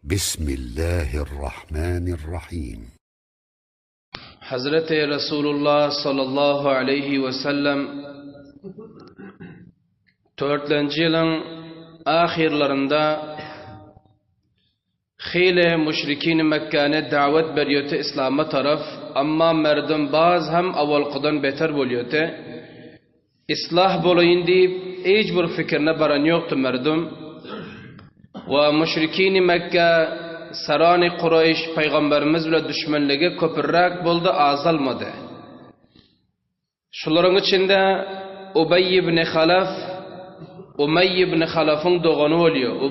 Bismillahirrahmanirrahim. Hazreti Resulullah sallallahu aleyhi ve sellem 4. yılın ahirlarında xile müşrikin Mekke'ne davet veriyordu İslam'a taraf, ama merdim baz hem avvalqıdan beter boluyordu. İslah bolayın deyip hiç bir fikrine baran yoktu merdim. Ve müşrikin Mekke Sarani Kureyş Peygamberimiz bile düşmanlığı köpürrak buldu, azalmadı. Şunların içinde Ubey ibn Halaf, Umeyy ibn Halaf'ın doğanı oluyor.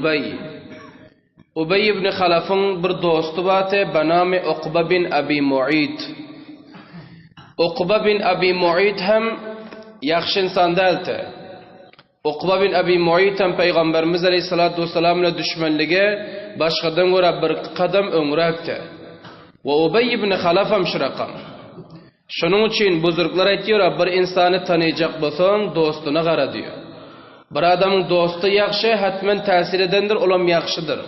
Ubey ibn Halaf'ın bir dostu batı, benami Uqba bin Abi Mu'id. Uqba bin Abi Mu'id hem yaxşı insan değildi. Uqba bin Abi Mu'id hem Peygamberimiz Aleyhissalatu vesselam ile düşmanlığı başkadan göre bir kadem öngürekti. Ve Ubey ibn Halaf hem şırakam. Şunun için buzurklar etiyor, bir insanı tanıyacak bolsan dostuna gara diyor. Bir adamın dostu yaxşı, hatmen tesir edendir, olam yaxşıdır.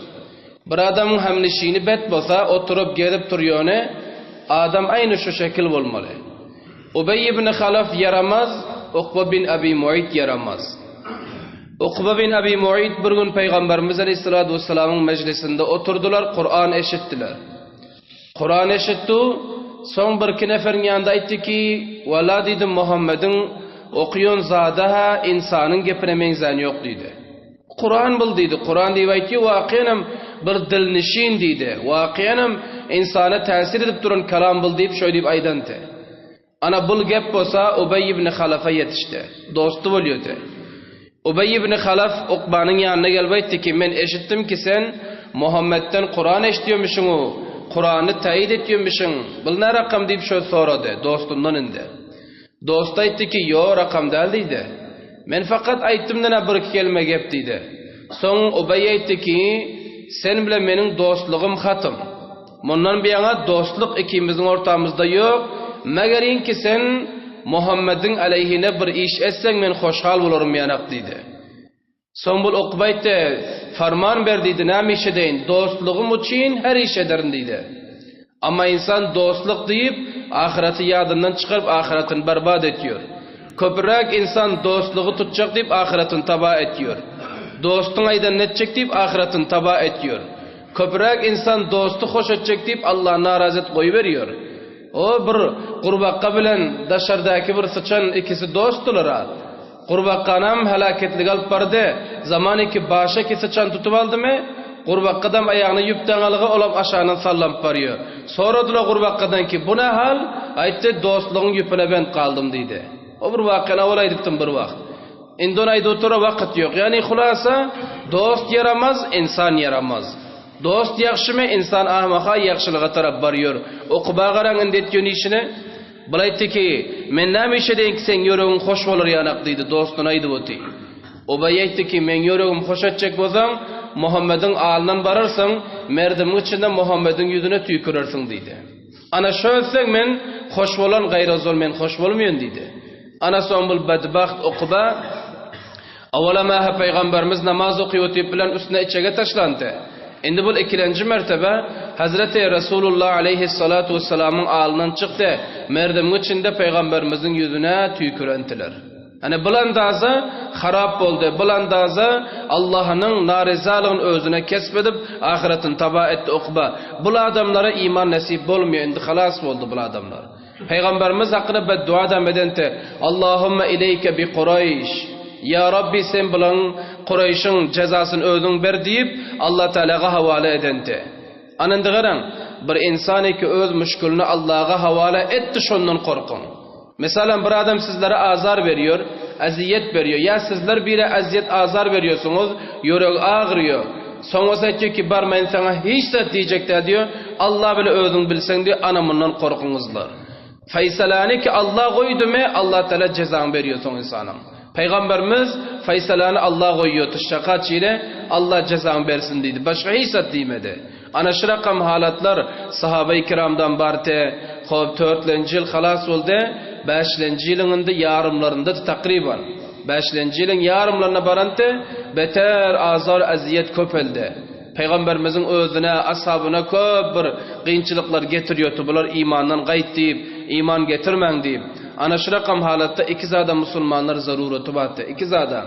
Bir adamın hemnişini bet bolsa, oturup gelip duruyor, adam aynı şu şekil olmalı. Ubey ibn Halaf yaramaz, Uqba bin Abi Mu'id yaramaz. Uqba bin Abi Mu'id bir gün Peygamberimiz Aleyhissalatu vesselam'ın meclisinde oturdular, Kur'an eşittiler. Kur'an eşittu, son bir iki neferin yanında etti ki, "Valla dedim Muhammed'in okuyon zadaha insanın gepine menzen yok" dedi. Kur'an bul dedi. Kur'an deyip ki, "Vakiyenem bir dilnişin" dedi. "Vakiyenem insana tesir edip duran kalam bul" deyip şöyle deyip aydandı. Ana bul gep olsa Ubey ibn Halaf'a yetişti. Dostu oluyordu. Ubey ibn Halaf Uqba'nın yanına gelbeytti ki, "Men eşittim ki sen Muhammed'den Kur'an eşitiyormuşsun, Kur'an'ı teyit ediyormuşsun. Bil ne rakam?" deyip şöyle soradı dostundan indi. Dost aytti ki, "Yo, rakam değil" dedi. "Men fakat ayttimden bir kelime gep" dedi. Son Ubey aytti ki, "Sen bile menin dostluğum hatım. Bundan bir yana dostluk ikimizin ortamızda yok. Megerin ki sen Muhammed'in aleyhine bir iş etsen men hoşhal olurum yanak" dedi. Son bul Uqba aytti, "Farman ver" dedi, "Nam iş edeyin? Dostluğum için her iş ederim" dedi. Ama insan dostluk deyip ahireti yadından çıkarıp ahiretini berbat ediyor. Köpürek insan dostluğu tutacak deyip ahiretini taba ediyor. Dostun aydan netecek deyip ahiretini taba ediyor. Köpürek insan dostu hoş edecek deyip Allah narazet koyuveriyor. O bir kurbaqqa bilen daşardaki bir sıçan ikisi dosttular. Qurbaqanam helaketli alıp bardı. Zamanı ki başa ki sıçan tutup aldı mı? Qurbaqadan ayağını yüpten alığı olap aşağıdan sallanıp barıyor. Soradılar Qurbaqadan ki, "Bu ne hal?" Aytti, "Dostluğun yüpüne ben kaldım" dedi. O bir vakına olaydıktım bir vakt. İndonayda otura vakit yok. Yani hulasa dost yaramaz, insan yaramaz. Dost yaxşı mı? İnsan ahmaqa yaxşılığa taraf barıyor. Uqba qaran indetyon işini. Bulaytı ki, "Men näme işe deyin ki sen yüreğin hoş olur yanak" dedi. Dostuna aydı oti. Ubay aytdı ki, "Men yüreğim hoş edecek bolsam, Muhammed'in alından bararsan, merdimin içinde Muhammed'in yüzüne tükürürsün" dedi. "Ana şöylsek men hoş bolan gayrozol men hoş bolmayon" dedi. Ana son bul bedbaxt Uqba avalama Peygamberimiz namaz okuyor bilen üstüne içege taşlandı. Endi bu ikinci mertebe Hazreti Resulullah Aleyhissalatu vesselam'ın alından çıktı. Merdimin içinde Peygamberimizin yüzüne tükürentiler. Hani bulandaza harap oldu. Bulandaza Allah'ın narizalığın özüne kesbedip ahiretin taba etti Uqba. Bu adamlara iman nasip olmuyor. Endi halas oldu bu adamlar. Peygamberimiz hakkında beddua da medente. "Allahümme ileyke bi Kureyş." "Ya Rabbi sen bilen Kureyş'in cezasını özün ber" deyip Allah Teala'ya havale edenti. Anında garan bir insan ki öz müşkülünü Allah'a havale etti, şondan korkun. Mesela bir adam sizlere azar veriyor, aziyet veriyor. Ya sizler bile aziyet azar veriyorsunuz, yürek ağrıyor. Sonra diyor ki, "Barmayın sana hiç de" diyecekler diyor. Allah bile özün bilsen diyor, anamından korkunuzlar. Feysalani ki Allah koydu mu, Allah Teala cezan veriyor son insana. Peygamberimiz feysalanı Allah koyuyor tışakat ile, Allah cezan versin dedi. Başka hiç demedi. Ana şu rakam halatlar sahabe-i kiramdan barte, 4. yıl halas oldu, 5. yılında yarımlarında takriban. 5. yılın yarımlarına barantı, beter azar aziyet köpeldi. Peygamberimizin özüne, ashabına köp bir qiyinchiliklar getiriyordu. Bular imandan qayt deyip, iman getirmeng deyip. Ana şu rakam halatta iki zada musulmanlar zarurati batı. İki zada.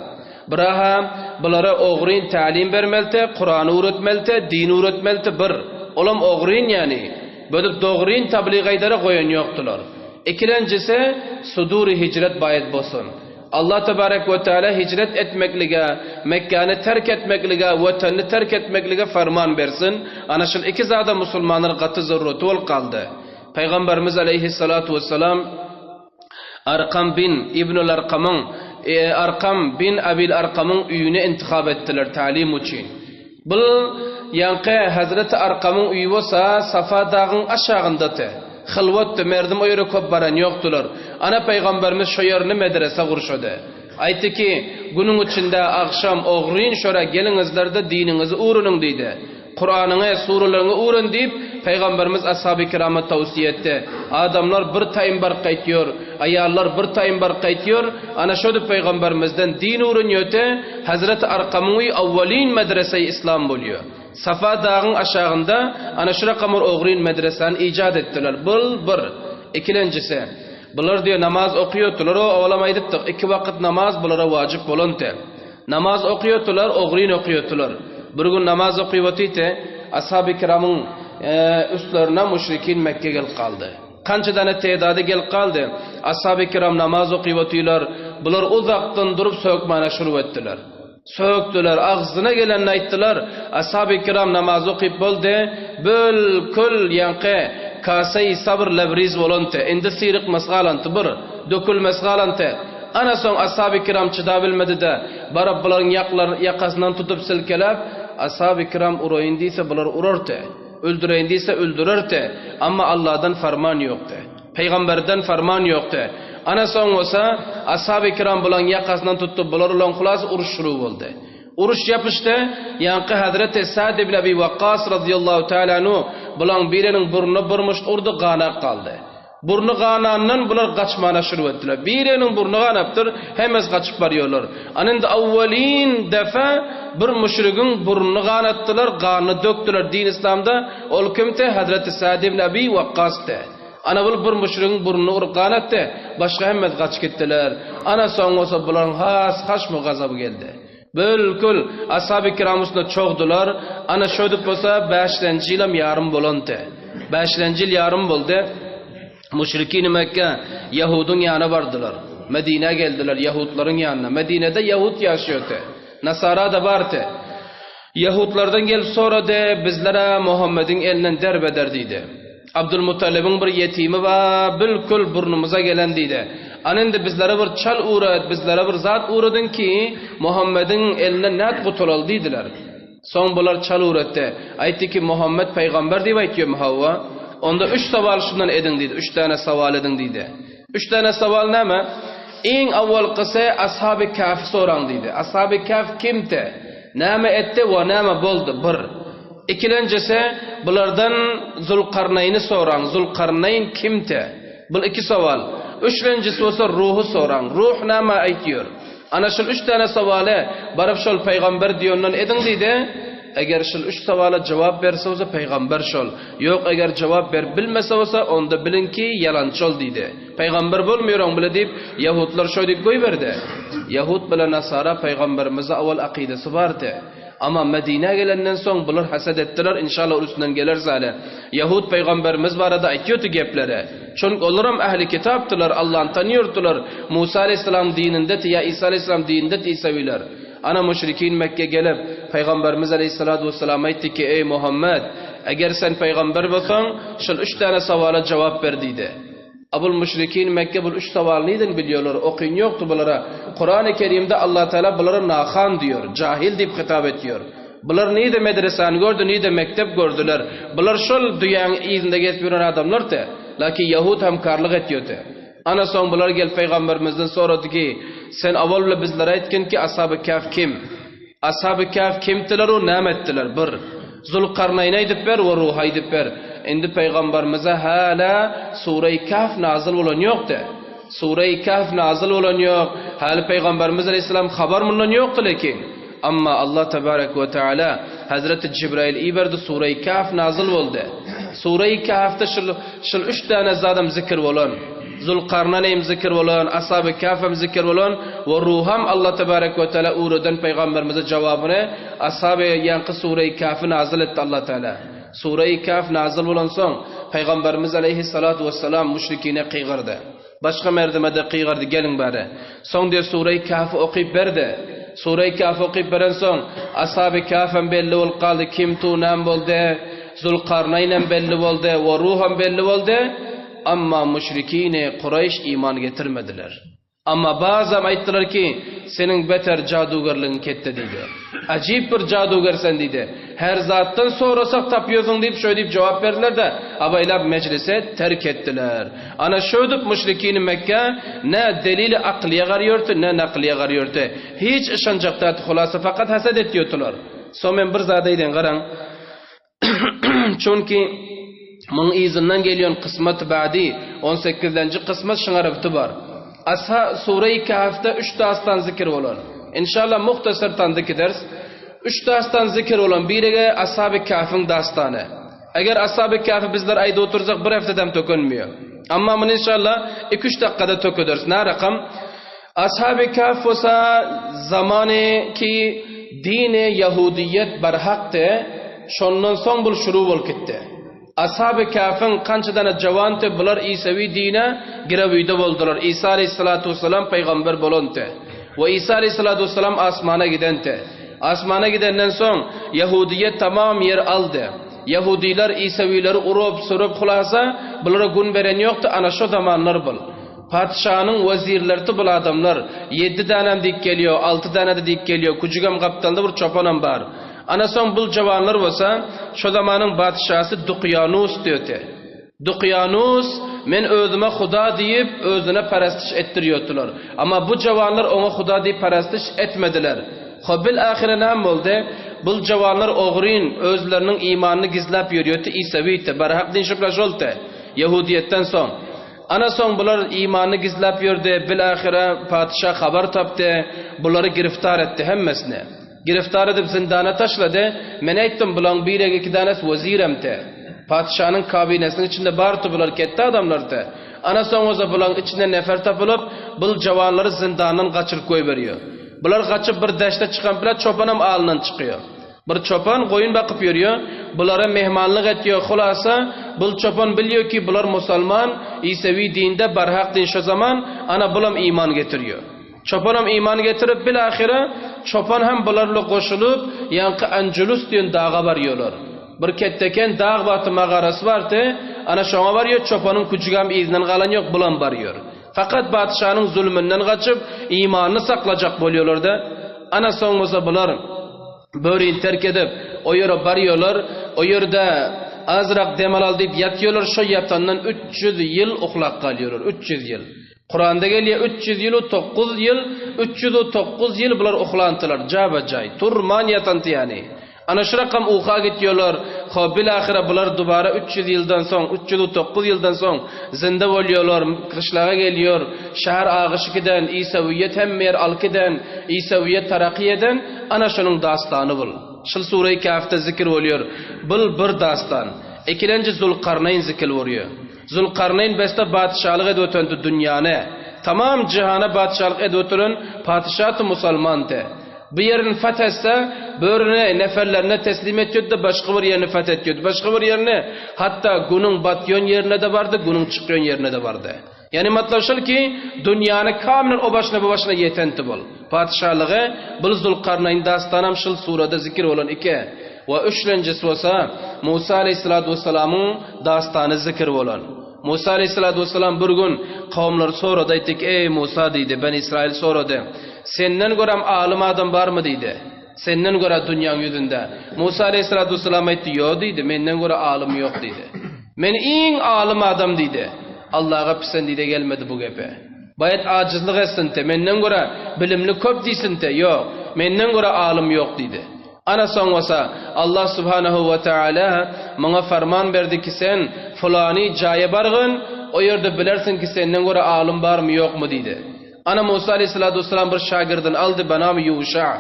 Biraha bulara oğrin ta'lim bermelte, Kur'an öğretmelte, din öğretmelte bir. Olam oğrin yani. Böyle doğrin tabliğaydara koyan yoktular. İkincisi suduri hicret bayet bolsun. Allah tebarek ve teala hicret etmeklige, Mekke'ni terk etmeklige, vatanını terk etmeklige ferman versin. Ana şu iki zada musulmanlar qatı zarurati ol kaldı. Peygamberimiz aleyhissalatu vesselam Arkam bin İbnül Arkam'ın Arkam bin Abil Arkam'ın üyünü intikab ettiler talim için. Bu yankı Hazreti Arkam'ın üyü olsa Safa dağın aşağındadır. Xilvatdı, merdim oyru köp baran yoktular. Ana Peygamberimiz şu yerini medrese kurşudu. Aytdı ki, günün içinde akşam oğrin şora gelinizler de dininizi uğrunun deydi. Kur'an'ını, surelerini uğrun deyip, Peygamberimiz ashab-ı kirama tavsiye etti. Adamlar bir tayın bar qaytıyor, ayarlar bir tayın bar qaytıyor. Ana şöyle Peygamberimizden din uğrunuyordu. Hazreti Arkam'ın avvalin medrese-i İslam buluyor. Safa dağın aşağında ana şu rakamur oğrin medreseni icat ettiler. Bir. İkincisi, bunlar diyor namaz okuyordular. O ağlamaydıptık. 2 vakit namaz bunlara vacip bolundu. Namaz okuyordular, oğrin okuyordular. Bir gün namaz okuyuvatıydı. Ashab-ı kiramın üstlerine müşrikin Mekke gel kaldı. Kança tane tedadı gel kaldı. Ashab-ı kiram namaz okuyuvatıylar. Bunlar uzaktan durup sökmana şuru ettiler. Söktüler, ağzına gelenini ayttılar. Ashab-ı kiram namaz okuyup boldu. Bölkül yankı kasayı sabır lebriz volante. Indi sıyırık mesgalantı bir. Dökül mesgalantı. Ana son ashab-ı kiram çıdabilmedi de. Barab buların yakasından tutup silkelep. Ashab-ı kiram urayındıysa bular urardı. Öldüreyindiyse öldürürdi. Ama Allah'dan ferman yoktu. Peygamberden ferman yoktu. Ana son olsa ashab-ı kiram bulan yakasından tuttu. Bular ulan kulas uruş şuru oldu. Uruş yapıştı. Yankı Hazreti Sa'd ibn Abi Waqqas radıyallahu ta'ala anhu bulan birinin burnunu burmuş urdu gana kaldı. Burnu ganandan bular kaçmana şuru ettiler. Birinin burnu ganaptır. Hemez kaçıp varıyorlar. Anında avvalin defa bir müşrikin burnunu ganattılar. Ganı döktüler din İslam'da. Ol kimte Hazreti Sa'd ibn Abi Waqqas'tı. Ana bul bir müşrikin burnunu urup qanattı. Başka hemmet kaç gittiler. Ana son olsa buların haş mı gazabı geldi. Bölkül ashab-ı kiram üstüne çoğdular. Ana şöydük olsa 5. yılım yarım bolundu. 5. yıl yarım boldu. Müşrikin-i Mekke Yahud'un yanına vardılar. Medine'ye geldiler Yahudların yanına. Medine'de Yahud yaşıyordu. Nasara da vardı. Yahudlardan gel sonra de bizlere Muhammed'in elinden derbederdiydi. Abdülmuttalib'in bir yetimi var, bülkül burnumuza gelen deydi. Anında bizlere bir çal uğradı, bizlere bir zat uğradın ki Muhammed'in eline net kutural deydiler. Son bular çal uğradı. Aytti ki Muhammed peygamber deyip aytıyor Havva. Onda 3 saval şundan edin deydi. 3 tane saval edin deydi. 3 tane saval ne mi? En avval kısa ashab-ı kahf soran deydi. Ashab-ı kahf kimdi? Näme etti ve näme boldu? Bir. İkincisi bulardan Zulkarnayn'ı soran. Zulkarnayn kimdi? Bu 2 saval. Üçüncüsü olsa ruhu soran. Ruh näme aytıyor? Ana şu 3 tane savale barıp şol peygamber diyorlar edin deydi. Eğer şu 3 savala cevap verse olsa peygamber şol. Yok eğer cevap ver bilmese olsa onda bilin ki yalançı ol deydi. Peygamber bolmuyor bile deyip Yahudlar şöyle koy verdi. Yahud bile Nasara peygamberimize avval akidesi vardı. Ama Medine'ye gelenden son bular hased ettiler. İnşallah üstünden gelir zaten. Yahud peygamberimiz var da aytıyordu gepleri. Çünkü onların ehli kitaptılar. Allah'ın tanıyordular. Musa aleyhisselam dininde ya İsa aleyhisselam dininde İsaviler. Ana müşrikin Mekke gelip Peygamberimiz aleyhissalatu vesselam aytti ki ey Muhammed eğer sen peygamber olsan şu 3 tane savala cevap verdiydi. Abul müşrikin Mekke bu 3 saval neyden biliyorlar? Okuyun yoktu bunlara. Kur'an-ı Kerim'de Allah Teala bunlara nahan diyor. Cahil deyip hitap ediyor. Bunlar neydi medreseni gördü, neydi mektep gördüler. Bunlar şol dünyanın izinde geçmiyor adamlar da. Lakin Yahud hemkarlık ediyordu. Ana son bular gel peygamberimizden soradı ki sen avvalla bizlere aytkin ki ashab-ı kahf kim? Ashab-ı kahf kimdiler o näme ettiler? Bir. Zulkarnayn aydıp ber ve ruh aydıp ber. Endi peygamberimize hala Sure-i Kahf nazil olan yoktu. Sure-i Kahf nazil olan yok. Hali peygamberimiz aleyhisselam haber bundan yoktu lekin. Amma Allah tebarek ve teala Hazreti Cibrail iberdi Sure-i Kahf nazil oldu. Sure-i Kahf'ta şıl 3 tane zadım zikir olan. Zulkarnayn zikir olan, Ashab-ı Kahf'ım zikir olan ve ruham Allah tebarek ve teala uğradan peygamberimize cevabını Ashab-ı Yankı Sure-i Kahf'ı nazil etti Allah Teala. Sure-i Kahf nazil olan son peygamberimiz aleyhissalatu vesselam müşrikine kıygırdı. Başka merdemede kıygırdı gelin bari. Son diye Sure-i Kahf'ı okuyup verdi. Sure-i Kahf'ı okuyup veren son Ashab-ı Kahf'ın belli ol kaldı. Kim tu nam oldu? Zulkarnayn'ın belli oldu ve ruham belli oldu. Ama müşrikine Kureyş iman getirmediler. Ama bazı ayettiler ki senin beter cadugarlığın kette dedi. Acayip bir cadugar sen dedi. Her zattan sorasak tapıyorsun deyip şöyle deyip cevap verdiler de abaylar meclise terk ettiler. Ana şöyle müşrikine Mekke ne delili akliye garıyordu ne nakliye garıyordu. Hiç ışancakta hulasa fakat haset ediyordular. Somen bir zadeyden garan. Çünkü Mun izinden geliyon kısmet ba'di 18. kısmet şınarıftı var. Sure-i Kahf'ta 3 dastan zikir olan. İnşallah muhtasar tanıdık ders. 3 dastan zikir olan. Biriyle Ashab-ı Kahf'ın dastanı. Eğer Ashab-ı Kahf'ı bizler ayda otursak bir haftadan tökünmüyor. Ama bunu inşallah 2-3 dakikada töküdürüz. Ne rakam? Ashab-ı Kahf olsa zamanı ki dini Yahudiyet barhaktı. Şondan son bul şuru bol gitti. Ashab-ı Kahf'ın kançadan cevantı bular İsavi dine giravide oldular. İsa aleyhissalatu vesselam peygamber bolontu. Ve İsa aleyhissalatu vesselam asmana gidente. Asmana gidenden son Yahudiyet tamam yer aldı. Yahudiler İsavileri urup sorup hulasa bulara gün veren yoktu. Ana şu zamanlar bul. Padişahının vezirleri bul adamlar. 7 tane dik geliyor, 6 tane de dik geliyor. Kucugam kaptalda bir çopanam var. Ana son bul cavanlar olsa şu zamanın padişahı Duqyanus diyordu. Duqyanus men özüme Xuda deyip özüne parastiş ettiriyordular. Ama bu cavanlar ona Xuda deyip parastiş etmediler. Bil ahire ne oldu? Bu cavanlar oğrin özlerinin imanını gizlap yürüyordu. İsa'ydı. Barhak din şıplaş oldu. Yahudiyetten son. Ana son bunlar imanını gizlap yürüdü. Bil ahire padişah haber taptı. Bunları giriftar etti hemmesine. Giriftar edip zindana taşladı. Men ettim bulan bir iki tanesi veziremdi. Padişahın kabinesinin içinde bartı bular ketti adamlardı. Ana son oza bulan içinde nefer tapılıp bul cavanları zindandan kaçırıp koy veriyor. Bular kaçıp bir deşte çıkan bile çopanım ağından çıkıyor. Bir çopan koyun bakıp yürüyor. Bulara mehmanlık ediyor. Hulasa bul çopan biliyor ki bular Müslüman. İsevi dinde barhak din şu zaman ana bulam iman getiriyor. Çopanım iman getirip bilahire çopan hem bularla koşulup yankı Angelus diyen dağa varıyorlar. Bir ketteken dağ batı mağarası vardı. Ana şuna varıyor çopanın kucugam izinden kalan yok bulan varıyor. Fakat padişahın zulmünden kaçıp imanını saklayacak buluyorlar da. Ana sonunda bular böreğini terk edip o yere varıyorlar. O yerde azrak demalal deyip yatıyorlar. Şu yatandan 300 yıl uhlak kalıyorlar. 300 yıl. Kur'an'da geliyor 300 yıl 9 yıl 309 yıl bunlar uhlantılar cabacay turman yatantı yani. Ana şu rakam uha gidiyorlar. Bilahire bunlar dubara 300 yıldan son 309 yıldan son zinde oluyorlar. Kışlağa geliyor. Şehir ağışı giden İsaviyet hem mer alkiden İsaviyet tarakki eden ana şunun dastanı bul. Şıl Sure-i Kahf'ta zikir oluyor. Bul bir dastan. İkinci Zulkarnayn zikir oluyor. Zulkarnayn beste padişahlık edötündü dünyanı. Tamam cihana padişahlık edötürün padişahı Müslümandı. Bir yerini fethetse böğrüne neferlerine teslim ediyordu başka bir yerini fethediyordu. Başka bir yerine hatta günün batyon yerine de vardı, günün çıkyon yerine de vardı. Yani matlaşıl ki dünyanı kamilen o başına bu başına yetenti bol. Padişahlığı bul Zulkarnayn dastanam şıl surada zikir olan iki. Ve üçüncüsü olsa Musa aleyhissalatu vesselam'ın dastanı zikir olan. Musa aleyhissalatu vesselam bir gün kavimler sonra deydik ey Musa dedi ben İsrail soradı. Senden görem alim adam var mı dedi. Senden göre dünyanın yüzünde. Musa aleyhissalatu vesselam etti yok dedi. Menden göre alim yok dedi. Men en alim adam dedi. Allah'a pisen dedi gelmedi bu gepe. Bayet acizlik etsin te. Menden göre bilimli köp deysin te. Yok. Menden göre alim yok dedi. Ana son olsa Allah subhanahu ve teala bana ferman verdi ki sen fulani caya bargın o yerde bilersin ki senden göre alim var mı yok mu dedi. Ana Musa aleyhissalatu vesselam bir şagirdin aldı benamı Yuşa.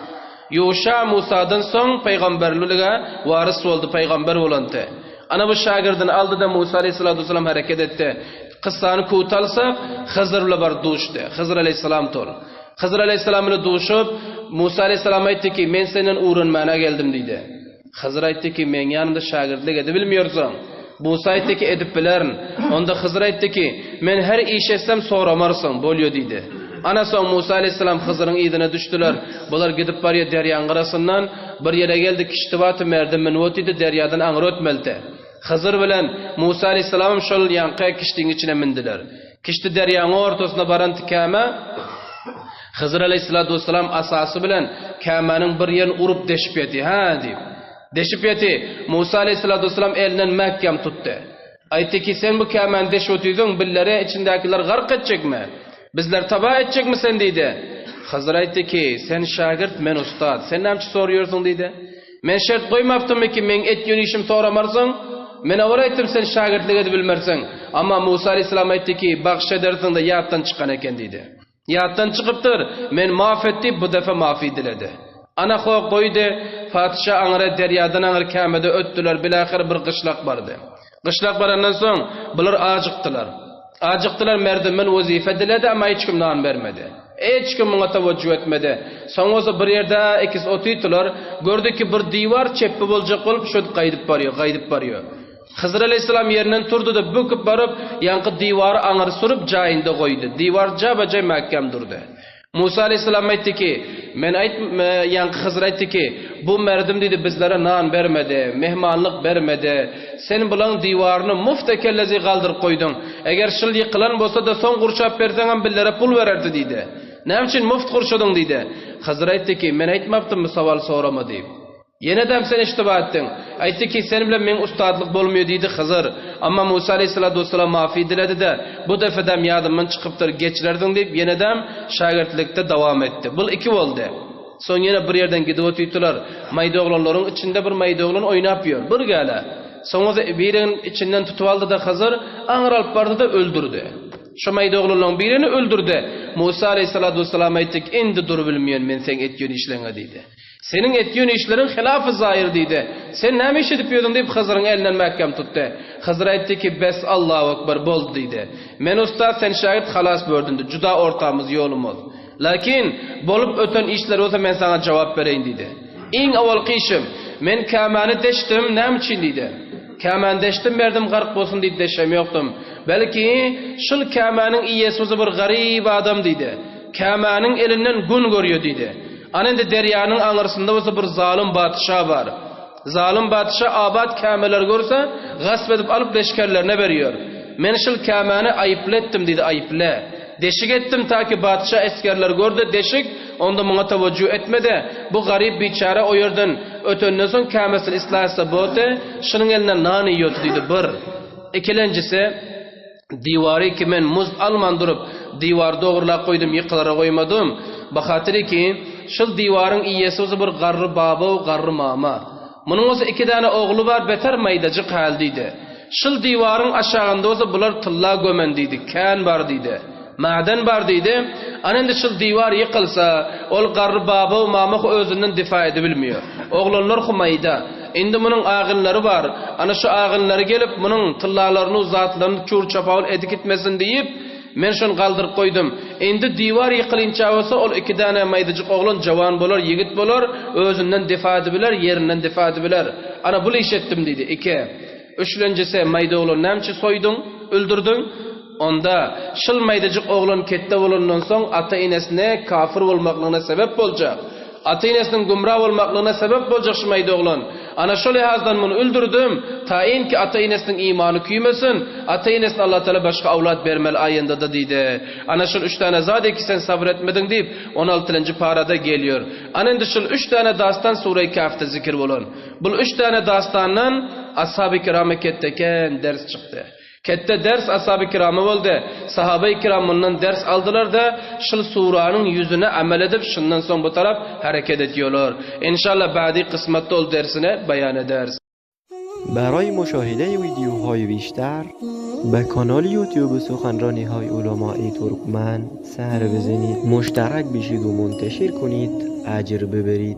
Yuşa Musa'dan soň peýgamberliliге waris boldy, peýgamber bolante. Ana bu şagirdini aldı da Musa aleyhissalatu vesselam hareket etdi. Kıssany kutalsa Hızır bilen bar duşdy. Hızır aleyhissalam tol. Hızır aleyhissalam bilen duşup Musa aleyhissalam aýtdy ki, "Men senden uğranmana geldim" diýdi. Hızır aýtdy ki, "Men ýanymda şagirdlik edip bilmiyorsan." Musa aýtdy ki, "Edip bilerin." Onda Hızır aýtdy ki, "Men her iş etsem soramarsan bolýar" diýdi. Ana soň Musa aleyhissalam Hızır'ın ýygyna düşdiler. Bular gidip barýar derýanyň garasyndan bir ýere geldi, kiştiwaty merdimen ötdi, derýadan aňyr ötmeldi. Hızır bilen Musa aleyhissalam şol ýanky kişdiň içine mindiler. Kişdi derýanyň ortasyna baranty käme Hızır aleyhissalatu vesselam asasy bilen kämanyň bir ýerini urup deşip ýetdi. Ha diýip. Deşip ýetdi. Musa aleyhissalatu vesselam elinden mähkem tutdy. Aýtdy ki, "Sen bu kämany deşip ötüýdüň, billere içindekiler gark etjekmi? Bizler taba etjekmi sen?" diýdi. Hızır aýtdy ki, "Sen şagirt, men ustad. Sen näme soruyorsun?" diýdi. "Men şert goýmapdymmy ki, men etýän işim soramarsan? Men awar aýtdym sen şagirdlik edip bilmersen." Amma Musa aleyhissalam aýtdy ki, "Bagş edersiň de ýatdan çykan eken" diýdi. "Ýatdan çykypdyr. Men maaf etdi, bu defa maafi diledi." Ana goýdy, Fatişa aňyra derýadan aňyr kämede ötdiler, bilahir bir gyşlak bardy. Gyşlak barandan soň bular ajykdylar. Ajykdylar, merdimen wazife diledi, amma hiç kim nan bermedi. Hiç kim muňa tawajjuh etmedi. Soňra bir ýerde ikis otydylar, gördü ki bir diýwar çeppi boljak bolup şo gaýdyp barýar. Hızır aleyhissalam yerinden turdu da büküp barıp yankı divarı aňyr surup jaýynda goýdy. Divar jaba-jay mähkem durdy. Musa aleyhissalam aýtdy ki, "Men yankı Hızır aýtdy ki, bu merdim diýdi bizlere nan bermedi, mehmanlyk bermedi. Sen bilen diwarny muftekellezi galdyryp goýdyň. Eger şol ýykylan bolsa da soň gurşap berseň hem billere pul bererdi" diýdi. "Näme üçin muft gurşadyň?" diýdi. Hızır aýtdy ki, "Men aýtmapdymmy sowal sorama" diýip. Yeniden sen iştiba ettin. Aýtdy ki, "Sen bilen men ustadlyk bolmuyor" diýdi Hızır. Amma Musa aleyhissalatu vesselam maafi diledi de bu defedem ýadymdan çykypdyr, geçlerdiň diýip yeniden şagirdlikde dowam etdi. Bu iki boldy. Soň ýene bir ýerden gidip ötýtdiler. Maýda oglanlaryň içinde bir maýda oglan oýnap ýör. Bir gäle. Soňra birinin içinden tutup aldy da Hızır aňyr alyp bardy da öldürdi. Şu maýda oglanlaryň birini öldürdi. Musa aleyhissalatu vesselam aýtdy ki, "Endi dur bilmeýän men sen etýän işleňe" diýdi. "Senin etýän işlerin hilafy zahir" diýdi. "Sen näme iş edip ýördüň" diýip Hızır'ın elinden mähkem tutdy. Hızır aýtdy ki, "Bes Allahu ekber boldy" diýdi. "Men usta, sen şagird halas bördündi. Juda ortamyz, ýolumyz. Lakin bolup öten işler olsa men sana jogap bereýin" diýdi. "Iň awalky işim, men kämany deşdim, näme üçin" diýdi. "Kämany deşdim, berdim gark bolsun" diýip deşem ýokdum. Belki şol kämanyň iýesi bir garyp adam" diýdi. "Kämanyň elinden gün görýär" diýdi. Anende deryanyň aňyrsynda bolsa bir zalim batyşa bar. Zalim batyşa abad kämeler görse, gasp edip alyp leşkerlerine berýär. Men şol kämany aýypletdim diýdi, aýyple. Deşik etdim taki batyşa eskerler gördi, deşik, onda muňa tawajjuh etmedi. Bu garyp biçara o ýerden ötenden soň kämesini islahsa boldy, şunyň elinden nan ýýýärdi diýdi bir. Ikilenjisi, diwary ki men muz alman durup, diwar dogurlap goýdum, ýykylara goýmadym. Bahatyry ki, şol diwaryň iýesi bir garry baba we garry mama. Munyň ozy iki däne ogly bar, beter maýdajyk hal diýdi. Şol diwaryň aşagynda ozy bular tylla gömen diýdi, kän bar diýdi. Maden bar diýdi. Anende şol diwar ýykylsa, ol garry baba we mama özünden difa edip bilmiyor. Oglanlar humayda. Indi munyň agynlary bar. Ana şu agynlary gelip munyň tyllalaryny, zatlaryny çur çapal edip gitmesin diýip men şonu galdyryp goýdum. Endi diýwar ýykylynça bolsa ol iki däne maýdajyk oglan jawan bolar, ýigit bolar, özünden difa edebiler, ýerinden difa edebiler. Ana bu iş etdim diýdi. 2. Üçlenjisi maýda oglan näme soýdyň, öldürdüň? Onda şol maýdajyk oglan ketde bolandan soň ata enesine kafir bolmaklygyna sebep boljak. Ata enesiniň gumrah bolmaklygyna sebep boljak şu maýda oglan. Ana şol ýazdan muny öldürdüm, taýin ki ata enesiniň imany küýmesin, ata enesine Allah Taala başga awlat bermel aýynda da diýdi. Ana şol 3 tane zady ki sen sabr etmediň diýip 16-njy parada gelýär. Ana endi şol 3 tane dastan Sura-i Kahf'te zikir bolan. Bu 3 tane dastandan ashab-ı kirama ketdeken ders çykdy. Kette ders ashab-ı kirama boldy. Sahabe-i kiram bundan ders aldılar da şol suranyň yüzüne amel edip şundan soň bu tarap hareket etýärler. İnşallah ba'di qismatda ol dersine bayan ederiz. برای مشاهده ویدیوهای بیشتر به کانال یوتیوب سخنرانی های علماء ترکمن سر بزنید، مشترک بشید و منتشر کنید، اجر ببرید.